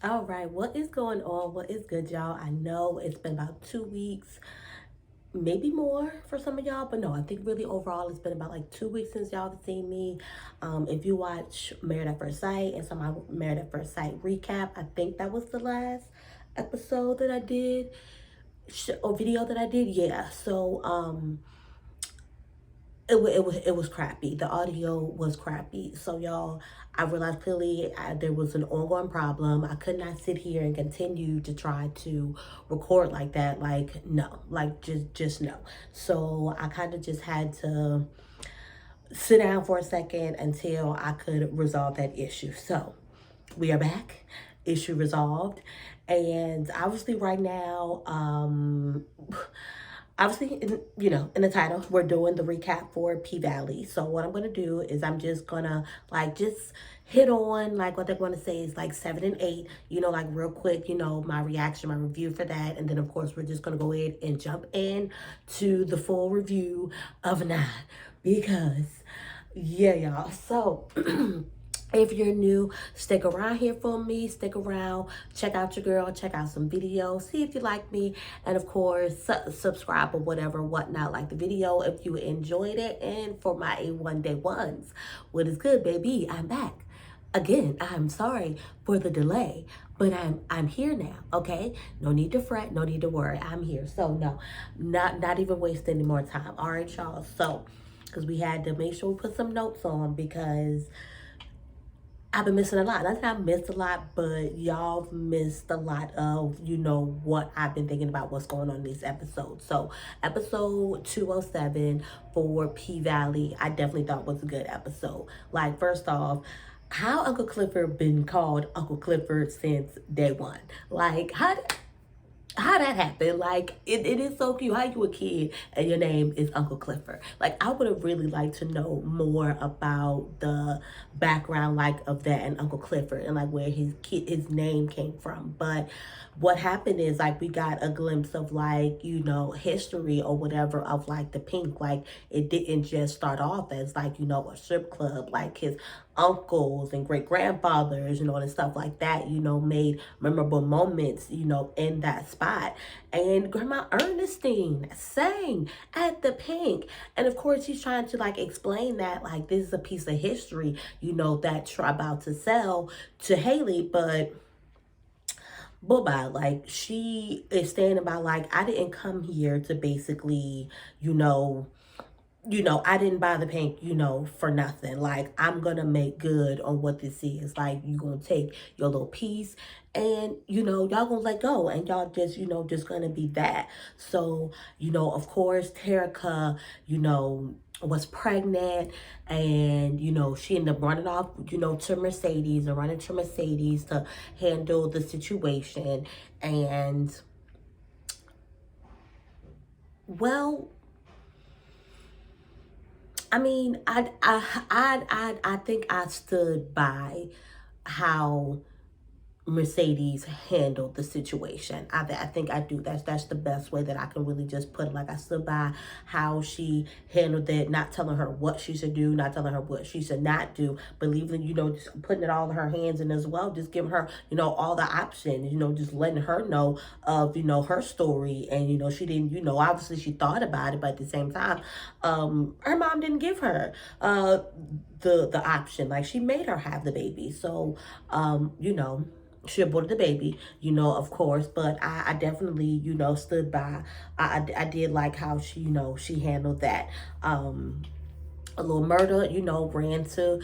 All right, what is going on? What is good, y'all? I know it's been about 2 weeks, maybe more for some of y'all, but no, I think really overall it's been about like 2 weeks since y'all have seen me. If you watch Married at First Sight and some of my Married at First Sight recap, I think that was the last episode that I did, or video that I did. Yeah, so it was crappy. The audio was crappy. So y'all, I realized clearly there was an ongoing problem. I could not sit here and continue to try to record like that. Like no, like just no. So I kind of just had to sit down for a second until I could resolve that issue. So we are back, issue resolved, and obviously right now, obviously in the title we're doing the recap for P-Valley. So what I'm gonna do is I'm just gonna like just hit on like what they're gonna say is like 7 and 8, like real quick, my reaction, my review for that, and then of course we're just gonna go ahead and jump in to the full review of 9 because yeah, y'all. So if you're new, stick around here for me. Stick around. Check out your girl. Check out some videos. See if you like me. And of course, subscribe or whatever, whatnot. Like the video if you enjoyed it. And for my A1 day ones, what is good, baby? I'm back. Again, I'm sorry for the delay, but I'm here now, okay? No need to fret, no need to worry. I'm here. So no, not even waste any more time. All right, y'all. So, because we had to make sure we put some notes on because I've been missing a lot. Not that I've missed a lot, but y'all missed a lot of, what I've been thinking about what's going on in these episodes. So episode 207 for P-Valley, I definitely thought was a good episode. Like, first off, how Uncle Clifford been called Uncle Clifford since day one? Like, how that happened. Like it is so cute. How you a kid and your name is Uncle Clifford? Like I would have really liked to know more about the background like of that and Uncle Clifford and like where his name came from. But what happened is like we got a glimpse of like history or whatever of like the PYNK. Like it didn't just start off as like a strip club. Like his uncles and great grandfathers, and stuff like that, made memorable moments, in that spot. And Grandma Ernestine sang at the PYNK. And of course, he's trying to like explain that like this is a piece of history, that you're about to sell to Haley, but bye. Like she is standing by like I didn't come here to basically, I didn't buy the PYNK, for nothing. Like, I'm going to make good on what this is. Like, you're going to take your little piece and, y'all going to let go. And y'all just, just going to be that. So, of course, Terica, was pregnant and, she ended up running off, to Mercedes and running to Mercedes to handle the situation. And, well, I mean, I think I stood by how Mercedes handled the situation. I think I do. That's the best way that I can really just put it. Like I stood by how she handled it, not telling her what she should do, not telling her what she should not do, but leaving, just putting it all in her hands and as well, just giving her, all the options, just letting her know of, her story. And, she didn't, obviously she thought about it, but at the same time, her mom didn't give her the option. Like she made her have the baby. So, she aborted the baby, of course, but I definitely, stood by. I did like how she, she handled that. A little murder, ran to,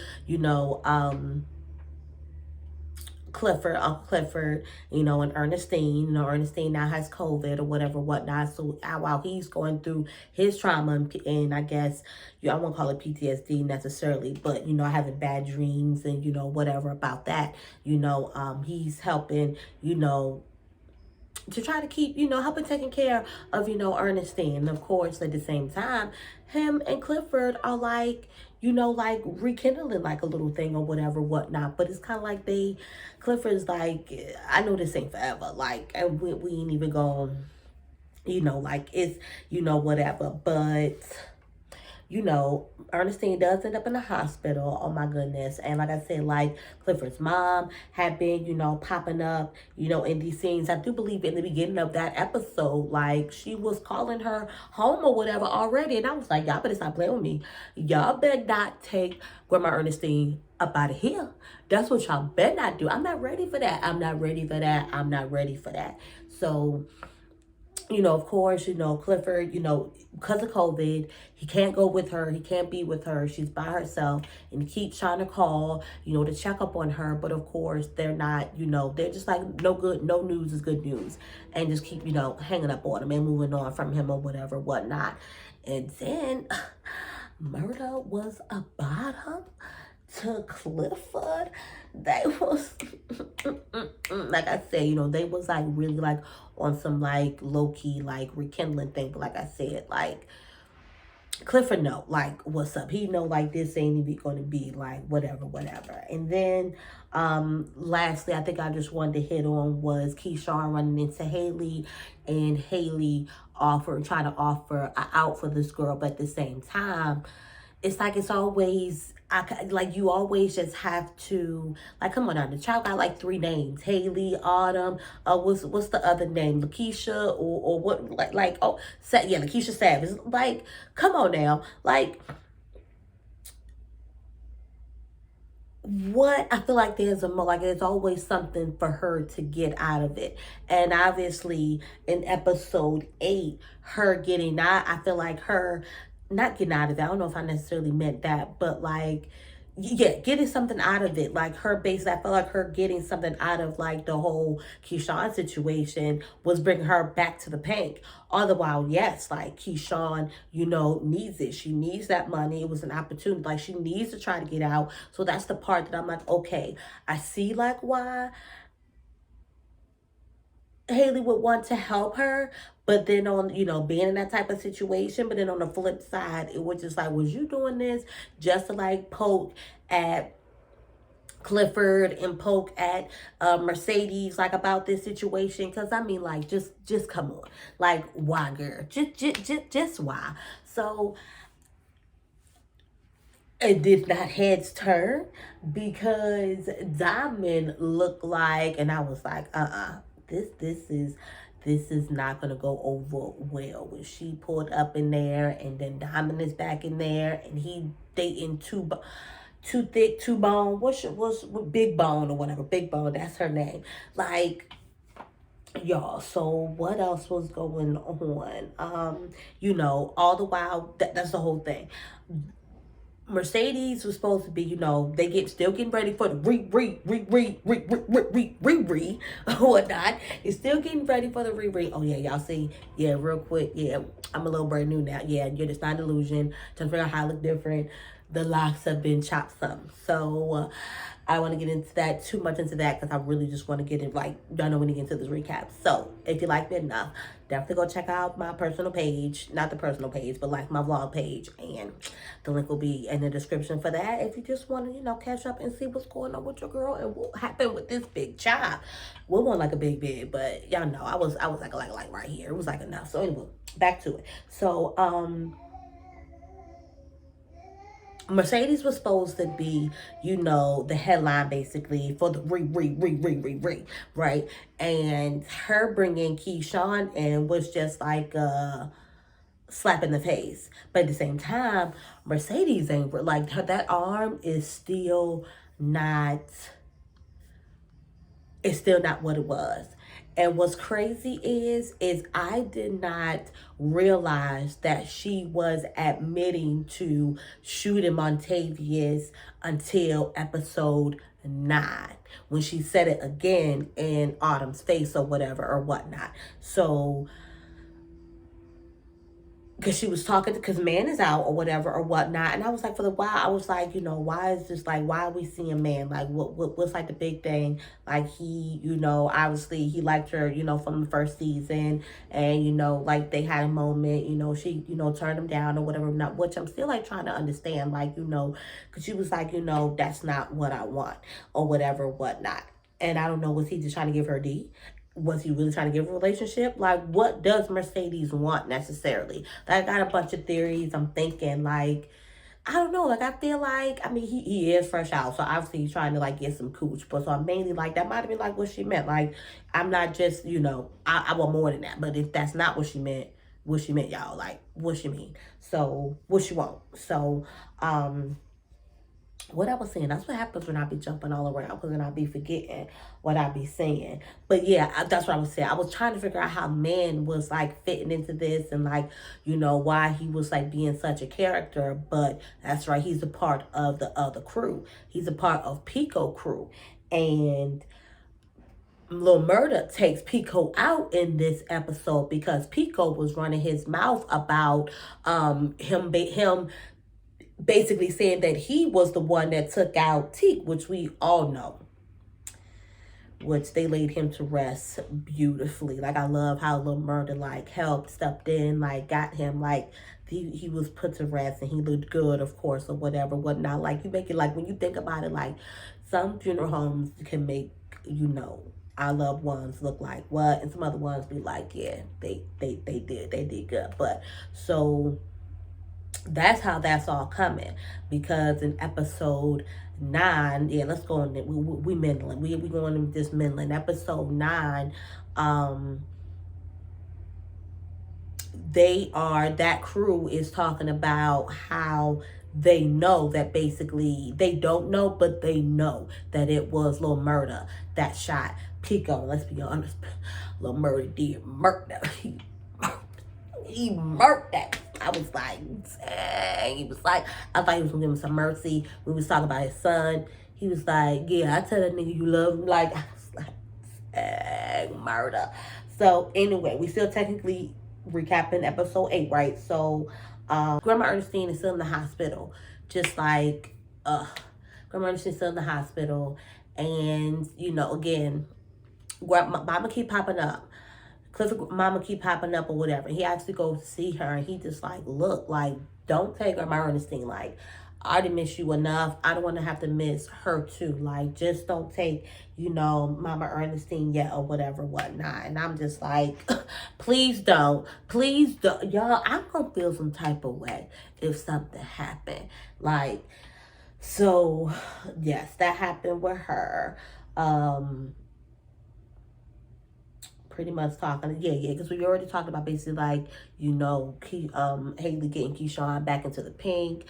Clifford, Uncle Clifford, and Ernestine. Ernestine now has COVID or whatever, whatnot. So while he's going through his trauma and I guess, I won't call it PTSD necessarily, but, having bad dreams and, whatever about that, he's helping, to try to keep, helping taking care of, Ernestine. And of course, at the same time, him and Clifford are like, like rekindling like a little thing or whatever, whatnot. But it's kind of like Clifford's like, I know this ain't forever. Like, and we ain't even going, like it's, whatever. But Ernestine does end up in the hospital. Oh my goodness. And like I said, like Clifford's mom had been, popping up, in these scenes. I do believe in the beginning of that episode, like she was calling her home or whatever already. And I was like, y'all better stop playing with me. Y'all better not take Grandma Ernestine up out of here. That's what y'all better not do. I'm not ready for that. I'm not ready for that. I'm not ready for that. So, of course, Clifford, because of COVID, he can't go with her. He can't be with her. She's by herself, and he keeps trying to call, to check up on her. But of course, they're not, they're just like, no news is good news. And just keep, hanging up on him and moving on from him or whatever, whatnot. And then murder was about him to Clifford. They was like I said, they was like really like on some like low-key like rekindling thing. But like I said, like Clifford know like what's up. He know like this ain't even gonna be like whatever. And then lastly, I think I just wanted to hit on was Keyshawn running into Haley, and Haley trying to offer a out for this girl, but at the same time, it's like it's always like you always just have to like come on now. The child got like 3 names: Haley, Autumn. What's the other name? Lakeisha or what? Lakeisha Savage. Like, come on now, like. What I feel like there's always something for her to get out of it. And obviously in episode 8, her getting out, I feel like her not getting out of it. I don't know if I necessarily meant that, but like, yeah, getting something out of it. Like her basically, I feel like her getting something out of like the whole Keyshawn situation was bringing her back to the PYNK. All the while, yes, like Keyshawn, needs it. She needs that money. It was an opportunity. Like she needs to try to get out. So that's the part that I'm like, okay, I see like why Haley would want to help her, but then on, being in that type of situation, but then on the flip side, it was just like, was you doing this just to like poke at Clifford and poke at Mercedes like about this situation? Because I mean, like, just come on, like, why, girl? Just why? So it did not heads turn because Diamond looked like, and I was like, this is not gonna go over well. When she pulled up in there, and then Diamond is back in there, and he dating too thick, too bone. What's Big Bone or whatever? Big Bone, that's her name. Like, y'all. So what else was going on? All the while that's the whole thing. Mercedes was supposed to be, they still getting ready for the whatnot. It's still getting ready for the Oh yeah, y'all see, yeah, real quick, yeah, I'm a little brand new now. Yeah, you're just not illusion. Trying to figure out how I look different. The locks have been chopped some. So I want to get into that too much into that because I really just want to get it like y'all know when to get into this recap. So if you like me enough, definitely go check out my personal page, not the personal page, but like my vlog page, and the link will be in the description for that. If you just want to, catch up and see what's going on with your girl and what happened with this big child. We weren't like a big, but y'all know I was like right here. It was like enough. So anyway, back to it. So Mercedes was supposed to be, the headline basically for the right? And her bringing Keyshawn in was just like a slap in the face. But at the same time, Mercedes ain't like that arm is still not. It's still not what it was. And what's crazy is I did not realize that she was admitting to shooting Montavious until episode 9, when she said it again in Autumn's face or whatever or whatnot. So because she was talking, because Man is out or whatever or whatnot. And I was like, for the while, I was like, why is this like, why are we seeing Man? Like, what's like the big thing? Like, he, obviously he liked her, from the first season. And, like they had a moment, she, turned him down or whatever, not, which I'm still like trying to understand, like, because she was like, that's not what I want or whatever, whatnot. And I don't know, was he just trying to give her D? Was he really trying to give a relationship? Like, what does Mercedes want necessarily? Like, I got a bunch of theories. I'm thinking, like, I don't know. Like, I feel like, I mean, he is fresh out. So, obviously, he's trying to, like, get some cooch. But, so, I'm mainly, like, that might have been, like, what she meant. Like, I'm not just, I want more than that. But if that's not what she meant, y'all. Like, what she mean? So, what she want? So, what I was saying, that's what happens when I be jumping all around, because then I be forgetting what I be saying. But yeah, that's what I was saying. I was trying to figure out how man was like fitting into this, and like, why he was like being such a character. But that's right, he's a part of the other crew. He's a part of Pico crew. And Lil Murda takes Pico out in this episode because Pico was running his mouth about him basically saying that he was the one that took out Teak, which we all know. Which they laid him to rest beautifully. Like, I love how Lil Murda like helped, stepped in, like got him, like he was put to rest, and he looked good, of course, or whatever, whatnot. Like, you make it, like, when you think about it, like, some funeral homes can make, our loved ones look like what, and some other ones be like, yeah, they did good. But so that's how that's all coming, because in episode 9, yeah, let's go on. We Menland, we going to this Menland. Episode 9, that crew is talking about how they know that, basically they don't know, but they know that it was Lil Murda that shot Pico. Let's be honest, Lil Murda did murder. He murked that. I was like, dang. He was like, I thought he was gonna give him some mercy. We was talking about his son. He was like, yeah, I tell that nigga you love him. Like, I was like, dang, murder. So anyway, we still technically recapping episode 8, right? So Grandma Ernestine is still in the hospital. Just like Grandma Ernestine is still in the hospital. And, again, Mama keep popping up. Clifford mama keep popping up or whatever. He actually goes to see her, and he just like, look, like, don't take Grandma Ernestine. Like, I didn't miss you enough. I don't want to have to miss her too. Like, just don't take, Mama Ernestine yet or whatever, whatnot. And I'm just like, please don't. Please don't. Y'all, I'm going to feel some type of way if something happened. Like, so, yes, that happened with her. Pretty much talking, yeah, because we already talked about basically like, Haley getting Keyshawn back into the PYNK.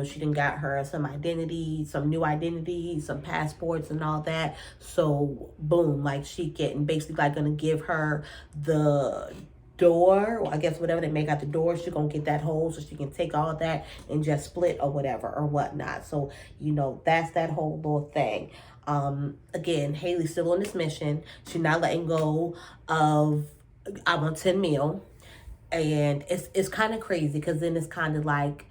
She done got her some identity, some new identity, some passports and all that. So boom, like, she getting basically like gonna give her the door, or I guess whatever they make out the door, she's gonna get that hole so she can take all of that and just split or whatever or whatnot. So that's that whole little thing. Again, Haley's still on this mission. She's not letting go of, I want 10 mil. And it's kind of crazy, because then it's kind of like,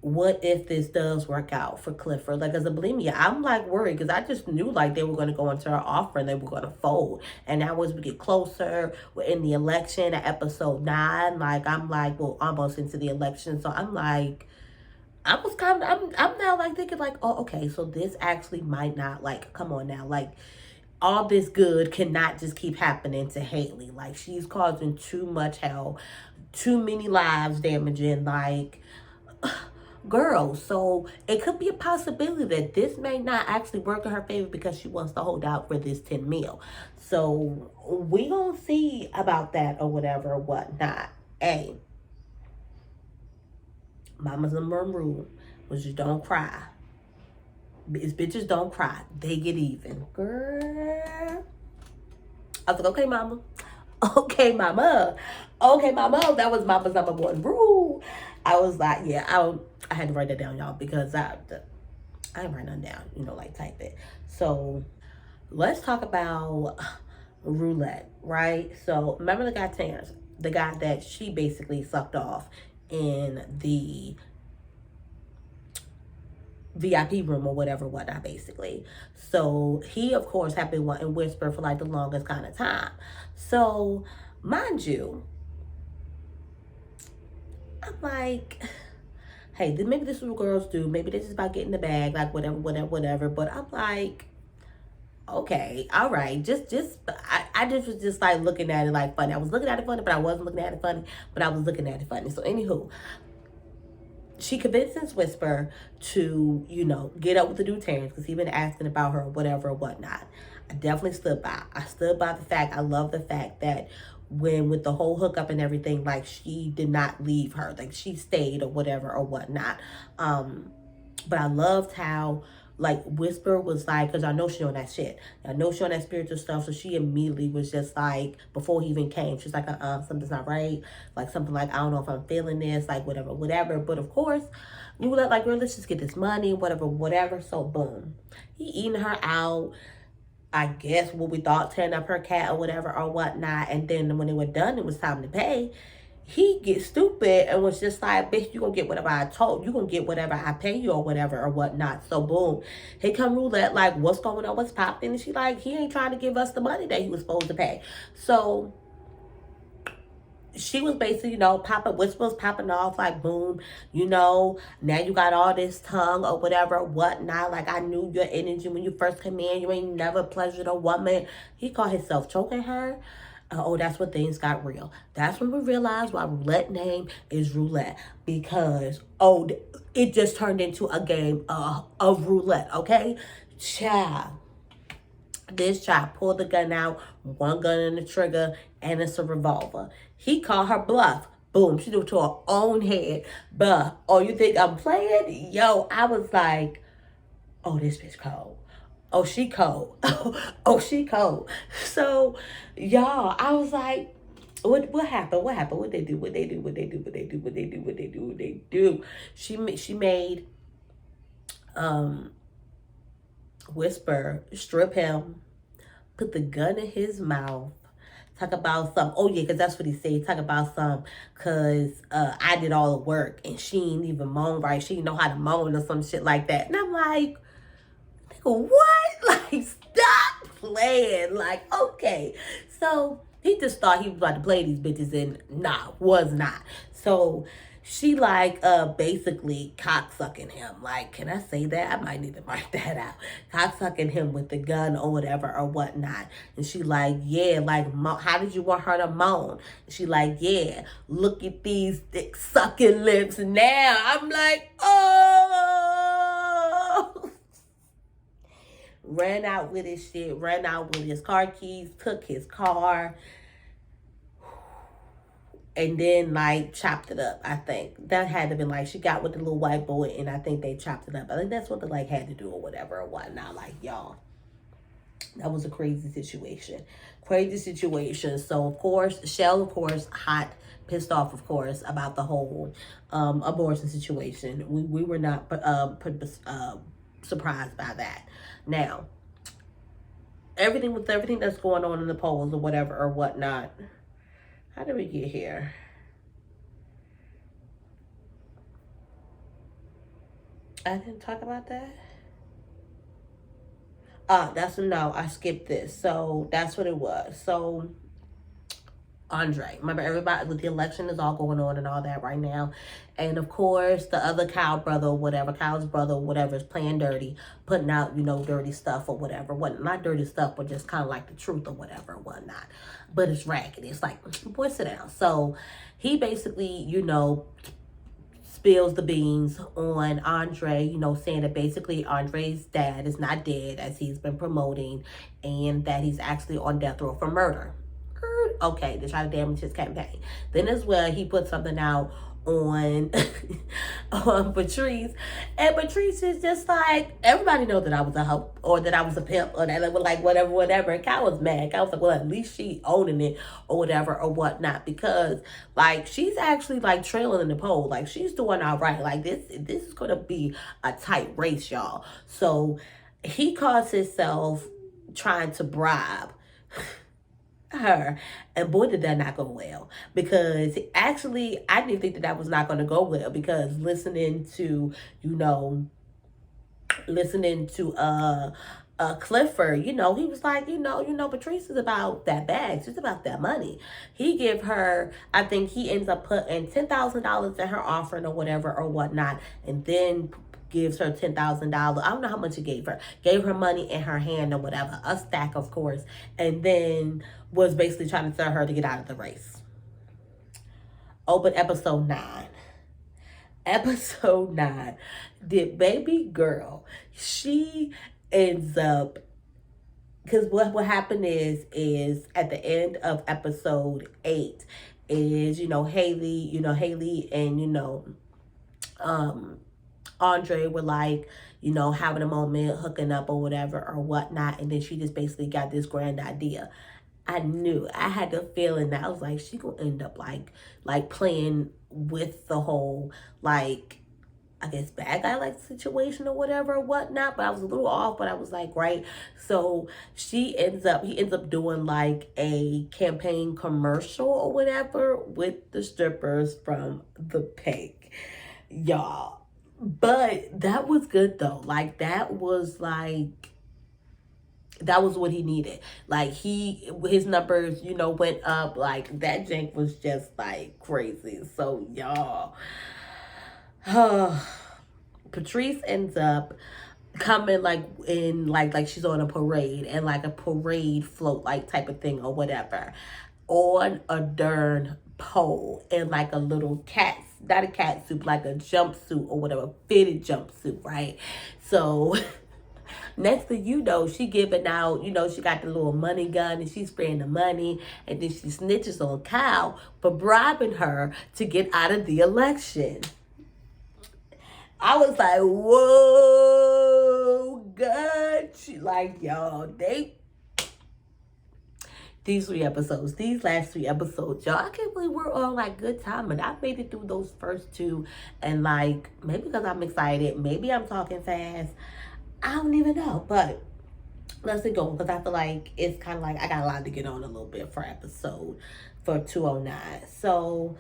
what if this does work out for Clifford? Like, as a bulimia, I'm like worried, because I just knew like they were going to go into our offer and they were going to fold. And now as we get closer, we're in the election at episode 9. Like, I'm like, well, almost into the election. So I'm like, I'm now like thinking like, oh, okay, so this actually might not, like, come on now, like, all this good cannot just keep happening to Haley. Like, she's causing too much hell, too many lives damaging, like, girl. So it could be a possibility that this may not actually work in her favor, because she wants to hold out for this 10 mil. So we gonna see about that or whatever, whatnot. Hey, mama's number one rule was just don't cry. Bitches don't cry. They get even. Girl. I was like, okay, mama. Okay, mama. Okay, mama. That was mama's number one rule. I was like, yeah, I had to write that down, y'all, because I didn't write nothing down, like type it. So let's talk about roulette, right? So remember the guy Terrence, the guy that she basically sucked off in the VIP room or whatever, whatnot, basically. So he, of course, had been wanting Whisper for like the longest kind of time. So, mind you, I'm like, hey, maybe this is what girls do. Maybe this is about getting the bag, like whatever. But I'm like, okay, all right. I just was just like looking at it like funny. I was looking at it funny, but I wasn't looking at it funny, but I was looking at it funny. So anywho, she convinces Whisper to, get up with the dude Terrence because he been asking about her or whatever or whatnot. I definitely stood by. I stood by the fact. I love the fact that when with the whole hookup and everything, like she did not leave her. Like she stayed or whatever or whatnot. But I loved how like Whisper was like, because I know she on that shit. I know she on that spiritual stuff. So she immediately was just like, before he even came, she's like, something's not right. Like something like, I don't know if I'm feeling this, like whatever. But of course, we were like, girl, let's just get this money, whatever. So boom. He eating her out. I guess what we thought, tearing up her cat or whatever or whatnot. And then when they were done, it was time to pay. He gets stupid and was just like, bitch, you gonna get whatever I told you, gonna get whatever I pay you or whatever or whatnot. So boom, he come Roulette like, what's going on, what's popping? And she like, he ain't trying to give us the money that he was supposed to pay. So she was basically, whispers popping off like, boom, now you got all this tongue or whatever, whatnot. Like, I knew your energy when you first came in. You ain't never pleasured a woman. He called himself choking her. Oh, that's when things got real. That's when we realized why Roulette name is Roulette. Because, it just turned into a game of roulette, okay? Child. This child pulled the gun out, one gun in the trigger, and it's a revolver. He called her bluff. Boom, she do it to her own head. But, you think I'm playing? Yo, I was like, oh, this bitch cold. Oh, she cold. Oh, she cold. So, y'all, I was like, what happened? What happened? What they do? She made Whisper strip him, put the gun in his mouth, talk about some, because that's what he said, talk about some, because I did all the work and she ain't even moan right, she didn't know how to moan or some shit like that. And I'm like, nigga, what? Like, stop playing. Like, okay. So he just thought he was about to play these bitches, and was not. So she basically cocksucking him. Like, can I say that? I might need to write that out. Cocksucking him with the gun or whatever or whatnot. And she like, yeah, like, how did you want her to moan? She like, yeah, look at these thick sucking lips. Now I'm like, oh. Ran out with his shit, ran out with his car keys, took his car, and then chopped it up. I think that had to been she got with the little white boy, and I think they chopped it up. I think that's what they had to do or whatever or whatnot. Like, y'all, that was a crazy situation. So of course, Shell, of course, hot, pissed off, of course, about the whole abortion situation. We were not surprised by that. Now, everything that's going on in the polls or whatever or whatnot. How did we get here? I didn't talk about that. I skipped this. So that's what it was. So Andre, remember, everybody with the election is all going on and all that right now, and of course the other Kyle brother or whatever, Kyle's brother or whatever, is playing dirty, putting out dirty stuff or whatever. Not dirty stuff, but just kind of like the truth or whatever or whatnot. But it's raggedy. It's like, boy, sit down. So he basically spills the beans on Andre, saying that basically Andre's dad is not dead as he's been promoting, and that he's actually on death row for murder. Okay, to try to damage his campaign. Then as well, he put something out on on Patrice, and Patrice is just like, everybody knows that I was a hoe or that I was a pimp or that whatever. And Kyle was mad. Kyle was like, well, at least she owning it or whatever or whatnot, because she's actually trailing in the poll. She's doing all right. This is gonna be a tight race, y'all. So he calls himself trying to bribe her, and boy, did that not go well, because actually I didn't think that was not going to go well, because listening to Clifford, he was like, Patrice is about that bag. She's about that money. He give her, I think he ends up putting $10,000 in her offering or whatever or whatnot, and then gives her $10,000. I don't know how much he gave her. Gave her money in her hand or whatever, a stack, of course, and then was basically trying to tell her to get out of the race. Open episode 9. Episode 9, the baby girl, she ends up, because what happened is at the end of episode 8 is, Haley and Andre were like, having a moment, hooking up or whatever or whatnot, and then she just basically got this grand idea. I knew, I had the feeling that I was like, she gonna end up like playing with the whole, like, I guess bad guy like situation or whatever or whatnot, but I was a little off, but I was like, right. So he ends up doing like a campaign commercial or whatever with the strippers from the PYNK, y'all. But that was good though. Like that was what he needed. Like his numbers, went up. Like that jank was just like crazy. So y'all, Patrice ends up coming like in like she's on a parade, and like a parade float like type of thing or whatever, on a darn pole, in like a little cat, not a cat suit, like a jumpsuit or whatever, fitted jumpsuit, right? So next thing you know, she giving out, she got the little money gun and she's spraying the money, and then she snitches on Kyle for bribing her to get out of the election. I was like, whoa, God. She like, y'all, these last 3 episodes, y'all, I can't believe we're on like good time. And I made it through those first 2, and like, maybe because I'm excited, maybe I'm talking fast, I don't even know, but let's get going, because I feel like it's kind of like I got a lot to get on a little bit for 209. So,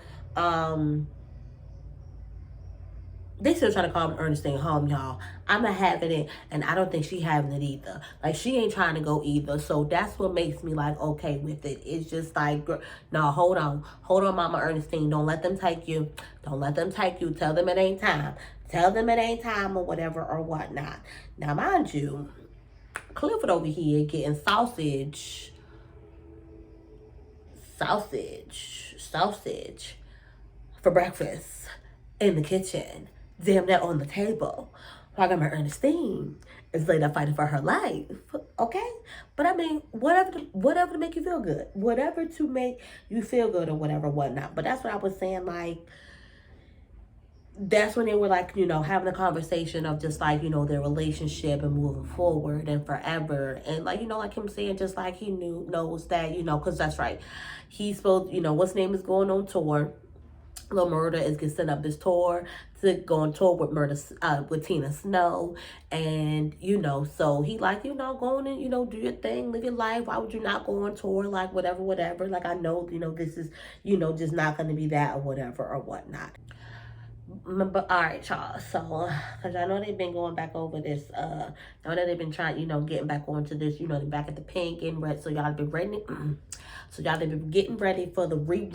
they still trying to call Ernestine home, y'all. I'm not having it, and I don't think she having it either. Like, she ain't trying to go either. So that's what makes me like okay with it. It's just like, no, hold on, Mama Ernestine. Don't let them take you. Tell them it ain't time. Or whatever or whatnot. Now, mind you, Clifford over here getting sausage for breakfast in the kitchen. Damn, that on the table. While my Ernestine is laid up fighting for her life. Okay? But I mean, whatever to make you feel good. Whatever to make you feel good or whatever, whatnot. But that's what I was saying, like, that's when they were like, having a conversation of just like, their relationship and moving forward and forever. And like, like him saying just like he knows that, because that's right. He's supposed, what's name is going on tour. Lil Murda is getting set up this tour to go on tour with Tina Snow, and so he like, go on and do your thing, live your life. Why would you not go on tour, like whatever, like I know this is just not going to be that or whatever or whatnot. But all right, y'all. So, because I know they've been going back over this. I know that they've been trying, getting back onto this. They're back at the PYNK and red. So y'all been ready. So y'all been getting ready for the re.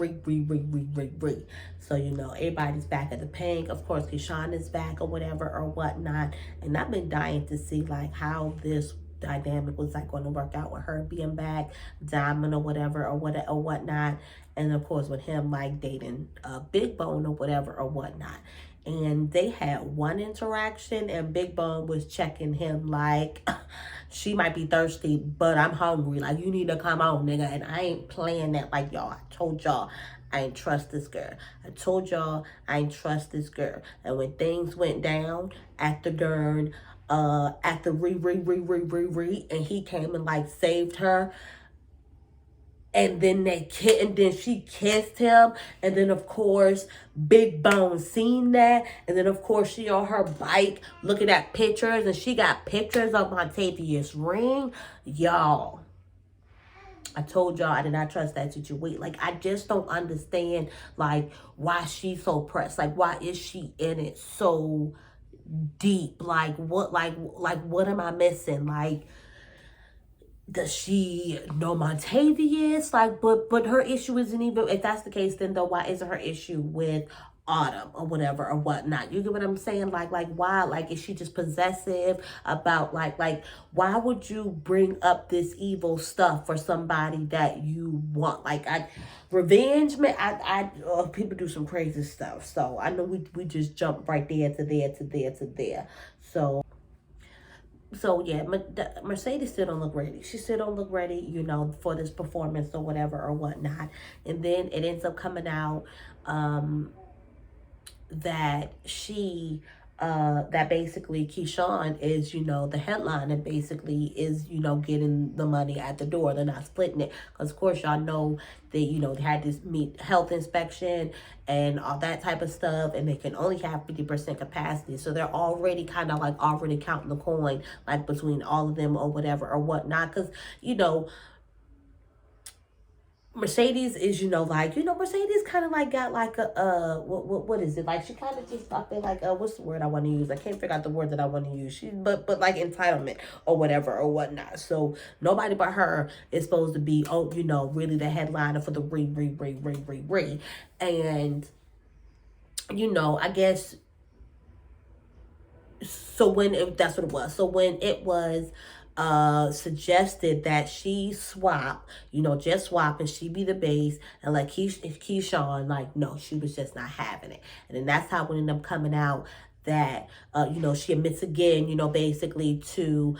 So everybody's back at the PYNK. Of course, Keyshawn is back or whatever or whatnot. And I've been dying to see like how this dynamic was like going to work out with her being back, Diamond or whatever or whatnot, and of course with him like dating Big Bone or whatever or whatnot. And they had one interaction, and Big Bone was checking him like, she might be thirsty, but I'm hungry. Like, you need to come on, nigga. And I ain't playing that. Like, y'all, I told y'all I ain't trust this girl. And when things went down at the Gurn, at the re, and he came and like saved her, and then she kissed him, and then of course Big Bone seen that, and then of course she on her bike looking at pictures, and she got pictures of Montavious ring. Y'all, I told y'all I did not trust that situation. Like, I just don't understand like why she's so pressed. Like, why is she in it so deep? Like, what am I missing? Like, does she know Montavious? Like, but her issue isn't even, if that's the case, then though, why isn't her issue with Autumn or whatever or whatnot. You get what I'm saying? Like why? Like, is she just possessive about like why would you bring up this evil stuff for somebody that you want? Like, revenge, man. People do some crazy stuff. So I know we just jump right there to there to there to there. So yeah, Mercedes still don't look ready. She still don't look ready, for this performance or whatever or whatnot. And then it ends up coming out that that basically Keyshawn is, the headline, and basically is, getting the money at the door. They're not splitting it. Because, of course, y'all know they, they had this health inspection and all that type of stuff, and they can only have 50% capacity. So they're already kind of like already counting the coin, like between all of them or whatever or whatnot. Because, Mercedes is, Mercedes kind of like got like what is it? Like, she kind of just, I feel like, what's the word I want to use? I can't figure out the word that I want to use. But like entitlement or whatever or whatnot. So nobody but her is supposed to be, really the headliner for the re. And, I guess, so that's what it was. So when it was suggested that she swap, just swap and she be the base, and like Keyshawn, like, no, she was just not having it. And then that's how it ended up coming out that, she admits again, basically to,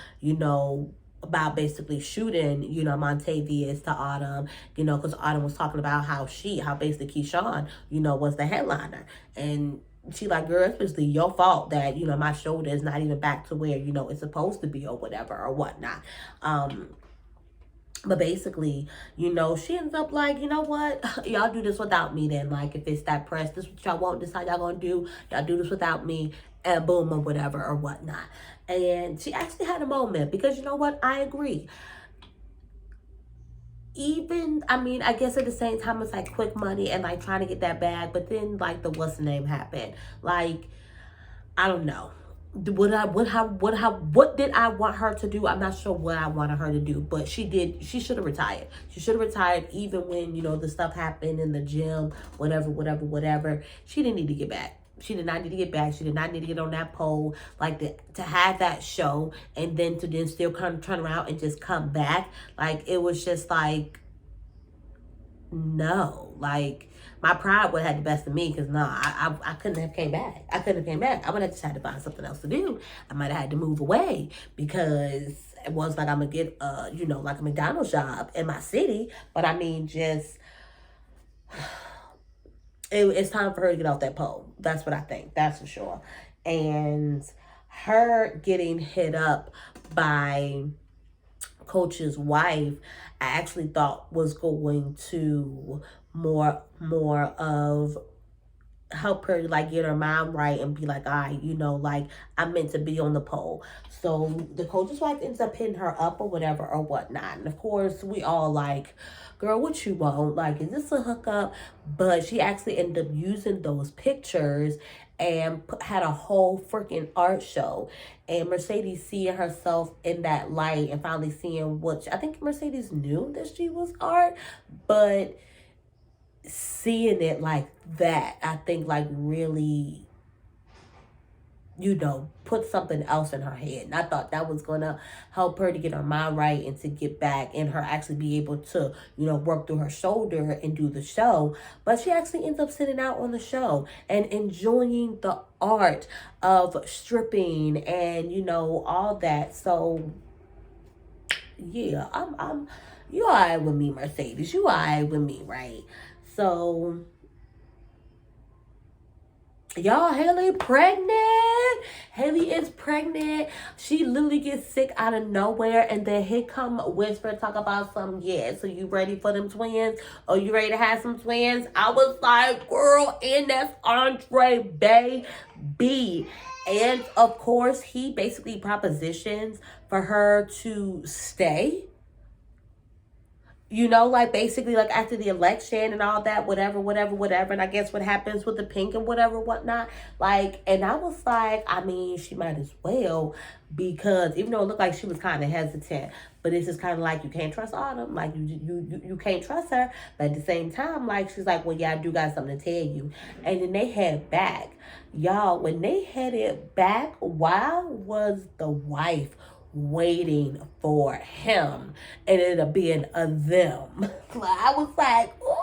about basically shooting, Montavious to Autumn, because Autumn was talking about how basically Keyshawn, was the headliner. And she like, girl, it's basically your fault that, my shoulder is not even back to where, it's supposed to be or whatever or whatnot. But basically, she ends up like, you know what? Y'all do this without me then. Like, if it's that press, this what y'all want, this how y'all gonna do. Y'all do this without me, and boom, or whatever or whatnot. And she actually had a moment because, you know what? I agree. I guess at the same time, it's like quick money and like trying to get that bag. But then like the what's the name happened. Like, I don't know. What did I want her to do? I'm not sure what I wanted her to do, but she should have retired. She should have retired even when, the stuff happened in the gym, whatever. She didn't need to get back. She did not need to get back. She did not need to get on that pole, like to have that show, and then to still kind of turn around and just come back. Like, it was just like, no, like my pride would have had the best of me, because I couldn't have came back. I would have just had to find something else to do. I might have had to move away, because it was like I'm gonna get like a McDonald's job in my city. But I mean, just it's time for her to get off that pole. That's what I think. That's for sure. And her getting hit up by Coach's wife, I actually thought was going to more of help her like get her mind right and be like, all right, like I'm meant to be on the pole. So the Coach's wife ends up hitting her up or whatever or whatnot. And of course we all like, girl, what you want? Like, is this a hookup? But she actually ended up using those pictures and had a whole freaking art show. And Mercedes seeing herself in that light and finally seeing I think Mercedes knew that she was art, but seeing it like that, I think like really, put something else in her head. And I thought that was going to help her to get her mind right and to get back and her actually be able to, work through her shoulder and do the show. But she actually ends up sitting out on the show and enjoying the art of stripping and, all that. So, yeah, you all right with me, Mercedes. You all right with me, right? So, y'all, Haley pregnant. Haley is pregnant. She literally gets sick out of nowhere, and then here come Whisper talk about some, yeah, so you ready for them twins? Or you ready to have some twins? I was like, girl, and that's Andre baby. And of course, he basically propositions for her to stay. Like basically like after the election and all that, whatever. And I guess what happens with the PYNK and whatnot. Like, and I was like, I mean, she might as well, because even though it looked like she was kind of hesitant, But it's just kind of like you can't trust Autumn. Like you can't trust her. But at the same time, like she's like, well, yeah, I do got something to tell you. And then they head back. Y'all, when they headed back, why was the wife waiting for him? And it ended up being a them. I was like, ooh.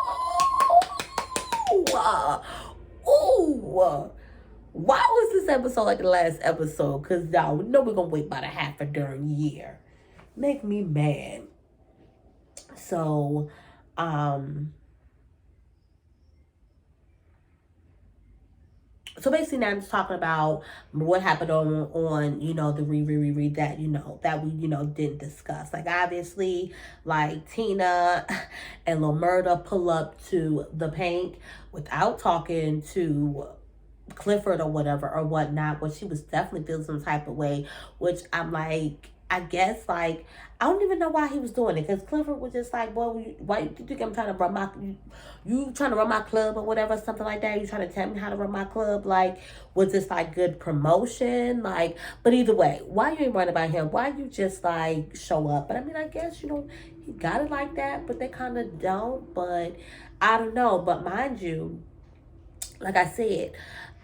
Why was this episode like the last episode? Because y'all know we're going to wait about a half a darn year. Make me mad. So, so basically now I'm just talking about what happened on the reread that, that we, didn't discuss. Like, obviously, like, Tina and Lamerta pull up to the PYNK without talking to Clifford or whatever or whatnot, but she was definitely feeling some type of way, which I'm like, I guess, like, I don't even know why he was doing it, because Clifford was just like, well, why you think I'm trying to run my, you trying to run my club or whatever, something like that, you trying to tell me how to run my club, like, was this, like, good promotion, like, but either way, why you ain't worried about him, why you just, like, show up, but I mean, I guess, he got it like that, but they kind of don't, but I don't know, but mind you, like I said,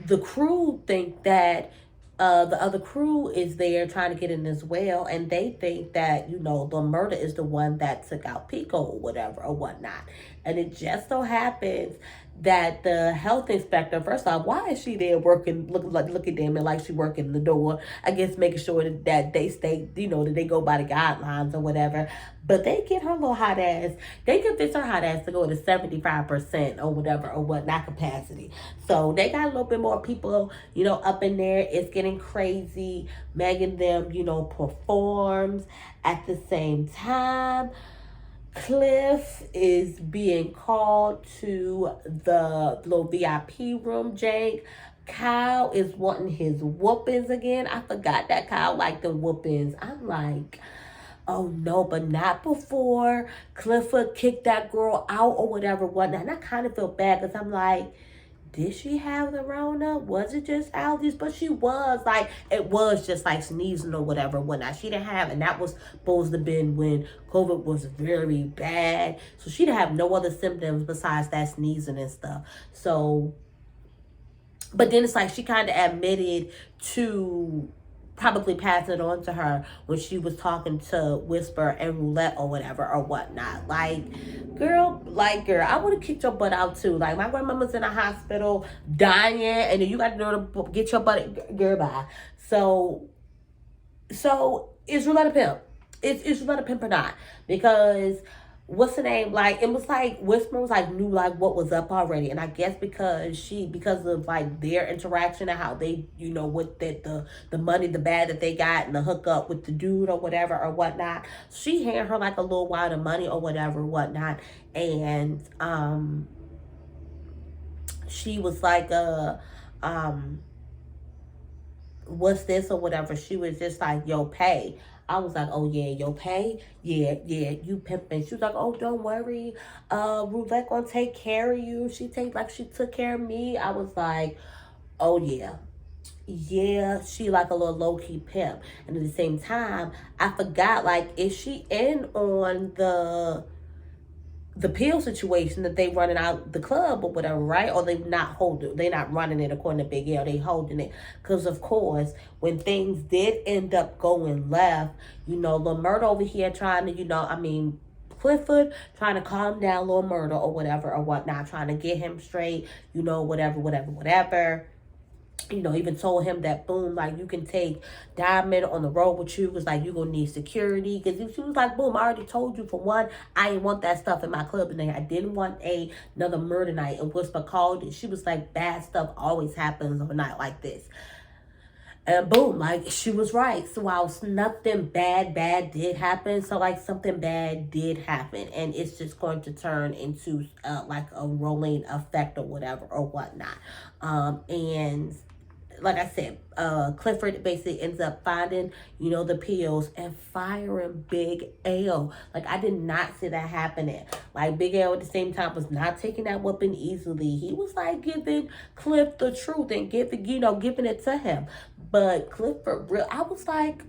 the crew think that the other crew is there trying to get in as well, and they think that the murder is the one that took out Pico or whatever or whatnot, and it just so happens that the health inspector, first off, why is she there working, looking at them and like she working the door, I guess making sure that they stay, that they go by the guidelines or whatever, but they get her little hot ass, they convince her hot ass to go to 75% or whatever or whatnot capacity. So they got a little bit more people, up in there. It's getting crazy. Megan them, performs at the same time. Cliff is being called to the little VIP room, Jake. Kyle is wanting his whoopings again. I forgot that Kyle liked the whoopings. I'm like, oh no, but not before Clifford kicked that girl out or whatever, whatnot. And I kind of feel bad because I'm like, did she have the Rona? Was it just allergies? But she was like, it was just like sneezing or whatever, whatnot. She didn't have, and that was supposed to have been when COVID was very bad. So she didn't have no other symptoms besides that sneezing and stuff. So, but then it's like she kind of admitted to probably passing it on to her when she was talking to Whisper and Roulette or whatever or whatnot. Like, girl, I would have kicked your butt out too. Like, my grandmama's in a hospital dying, and then you got to know to get your butt, girl, bye. So is Roulette a pimp? Is Roulette a pimp or not? Because what's the name? Like, it was like Whisper was like knew like what was up already, and I guess because of like their interaction and how they with the money, the bag that they got and the hookup with the dude or whatever or whatnot, she handed her like a little wad of money or whatever whatnot, and she was like what's this or whatever. She was just like, yo, pay. I was like, oh yeah, yo, pay? Yeah, you pimping. She was like, oh, don't worry. Roulette gonna take care of you. She took care of me. I was like, oh yeah. Yeah, she like a little low-key pimp. And at the same time, I forgot, like, is she in on the pill situation that they running out the club or whatever, right? Or they not running it according to Big L, they holding it. Because of course, when things did end up going left, Lamerta over here trying to, Clifford trying to calm down Lil Murder or whatever or whatnot, trying to get him straight, whatever. Even told him that, boom, like, you can take Diamond on the road with you. Was like, you gonna need security. Because she was like, boom, I already told you, for one, I didn't want that stuff in my club tonight. I didn't want another murder night. And Whisper called it. She was like, bad stuff always happens on a night like this. And boom, like, she was right. So while nothing bad did happen, so like something bad did happen. And it's just going to turn into like a rolling effect or whatever or whatnot. And like I said, Clifford basically ends up finding, the pills and firing Big L. Like, I did not see that happening. Like, Big L at the same time was not taking that weapon easily. He was like giving Cliff the truth and giving it to him. But Clifford, I was like,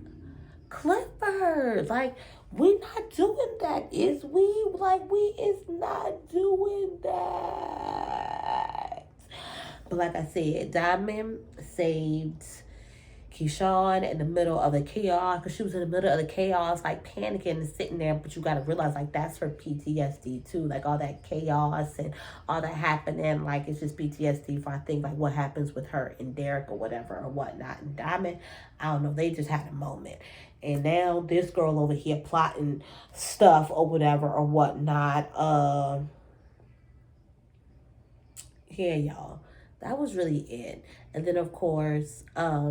Clifford, like, We not doing that, is we? Like, we is not doing that. But like I said, Diamond saved Keyshawn in the middle of the chaos, because she was in the middle of the chaos, like panicking and sitting there. But you got to realize, like, that's her PTSD too. Like, all that chaos and all that happening, like, it's just PTSD for, I think, like, what happens with her and Derek or whatever or whatnot. And Diamond, I don't know, they just had a moment. And now this girl over here plotting stuff or whatever or whatnot. Yeah, y'all. That was really it. And then, of course, I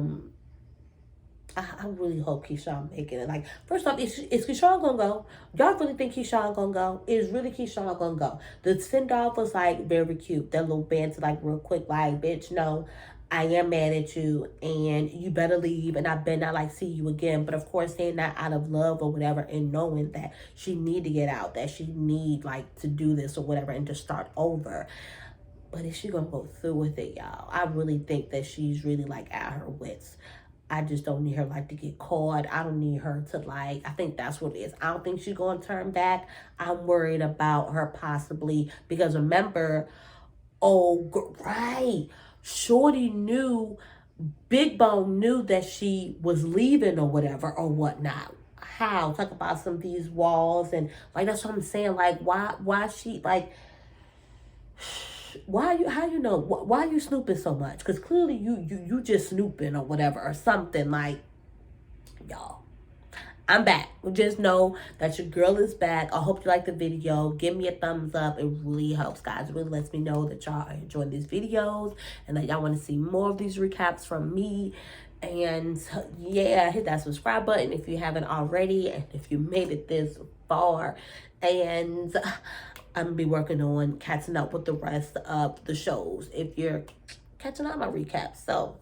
really hope Keyshawn making it. Like, first off, is Keyshawn gonna go? Y'all really think Keyshawn gonna go? Is really Keyshawn gonna go? The send off was like very cute. That little banter, like real quick, like, bitch, no, I am mad at you, and you better leave, and I better not like see you again. But of course, saying that out of love or whatever, and knowing that she need to get out, that she need like to do this or whatever, and to start over. But is she gonna go through with it, y'all? I really think that she's really like at her wits. I just don't need her like to get caught. I don't need her to like, I think that's what it is. I don't think she's going to turn back. I'm worried about her possibly, because remember, right, Shorty knew, Big Bone knew that she was leaving or whatever or whatnot. How? Talk about some of these walls, and like, that's what I'm saying. Like, why she like, why you, how you know, why are you snooping so much? Because clearly you just snooping or whatever or something. Like, y'all, I'm back. Just know that your girl is back. I hope you like the video. Give me a thumbs up. It really helps, guys. It really lets me know that y'all are enjoying these videos and that y'all want to see more of these recaps from me. And yeah, hit that subscribe button if you haven't already, and if you made it this far. And I'm gonna be working on catching up with the rest of the shows if you're catching up my recaps. So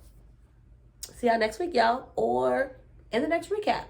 see y'all next week, y'all, or in the next recap.